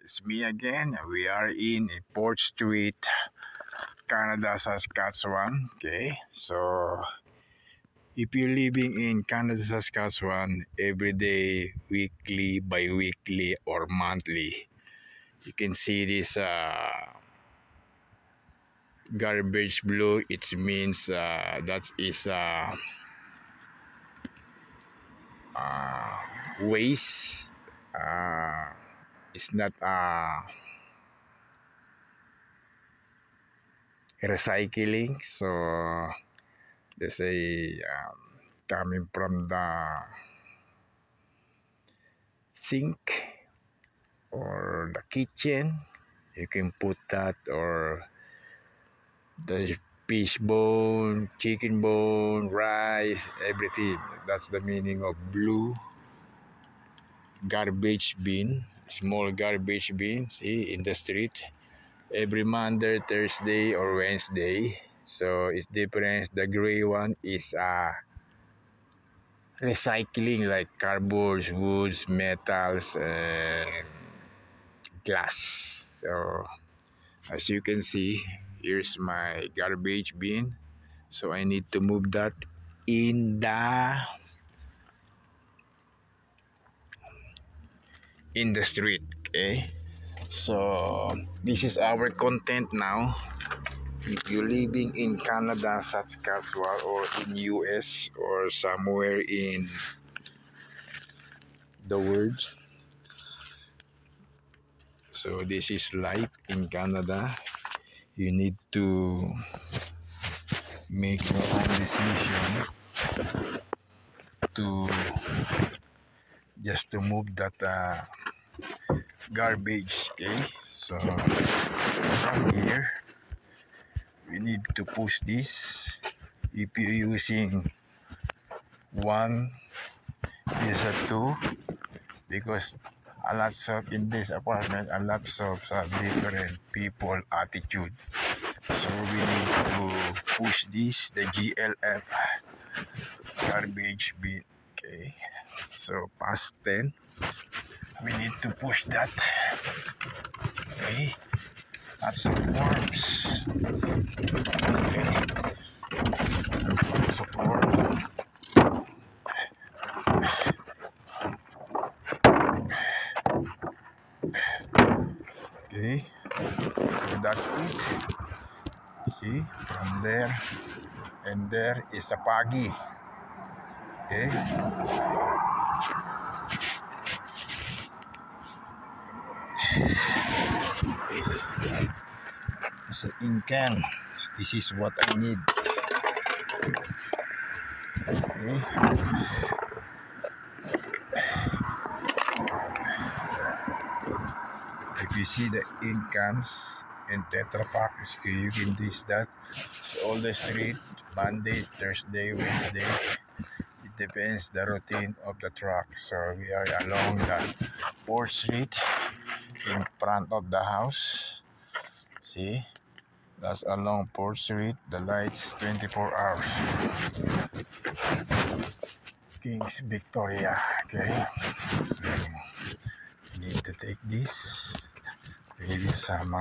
It's me again. We are in Port Street, Canada, Saskatchewan. Okay, so if you're living in Canada, Saskatchewan, every day, weekly, bi-weekly, or monthly, you can see this garbage blue. It means that is waste. It's not recycling. So they say coming from the sink or the kitchen, you can put that, or the fish bone, chicken bone, rice, everything. That's the meaning of blue garbage bin, small garbage bin. See, in the street every Monday, Thursday, or Wednesday. So it's different. The gray one is recycling, like cardboards, woods, metals, and glass. So as you can see, here's my garbage bin. So I need to move that in the street. Okay. So this is our content now. If you're living in Canada, Saskatchewan, or in US, or somewhere in the world. So this is life in Canada. You need to make your own decision to just to move that garbage. Okay, so from here we need to push this. If you're using one, is a two, because a lot of in this apartment, a lot of different people attitude. So we need to push this, the GLF garbage bin. Okay, so past 10, we need to push that. Okay, lots of worms. Okay, lots of worms. Okay, so that's it. See, from there and there is a pagi. Okay, it's an ink can. This is what I need. Okay, if you see the ink cans and Tetra Pak, you can use that. So all the street, Monday, Thursday, Wednesday, it depends the routine of the truck. So we are along the Port Street in front of the house. See, that's along Port Street. The lights 24 hours. Kings Victoria. Okay, so we need to take this. Maybe some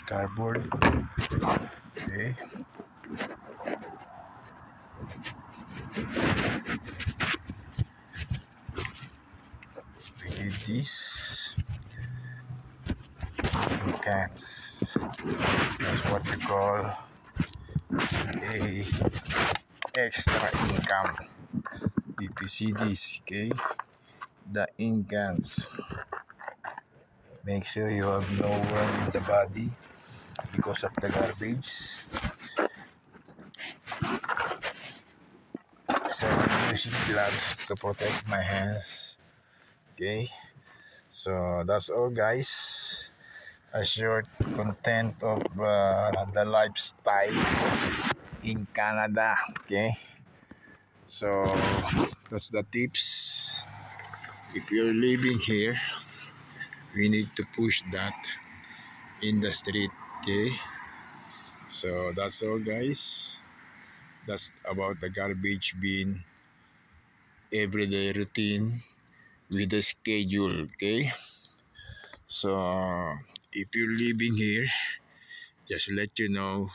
cardboard. Okay. We need this in cans. That's what you call a extra income. If you see this, okay, the ink cans. Make sure you have no worm in the body because of the garbage. So I'm using gloves to protect my hands. Okay, so that's all, guys. A short content of the lifestyle in Canada. Okay, so that's the tips. If you're living here, we need to push that in the street. Okay, so that's all, guys. That's about the garbage bin everyday routine with a schedule, okay? So if you're living here, just let you know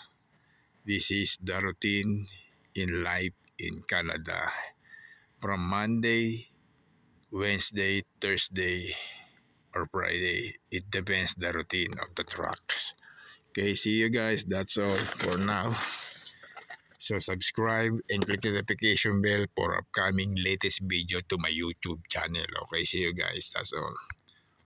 this is the routine in life in Canada from Monday, Wednesday, Thursday, or Friday. It depends the routine of the trucks. Okay, see you guys. That's all for now. So subscribe and click the notification bell for upcoming latest video to my YouTube channel. Okay, see you guys. That's all.